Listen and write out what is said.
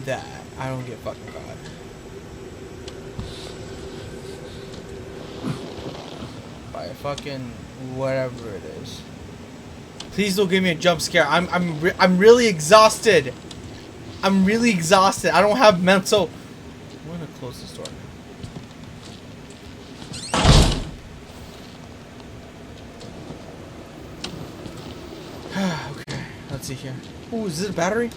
that I don't get fucking caught. By a fucking whatever it is. Please don't give me a jump scare. I'm really exhausted. I'm really exhausted. I don't have mental. I'm gonna close this door. Okay, let's see here. Oh, is this a battery?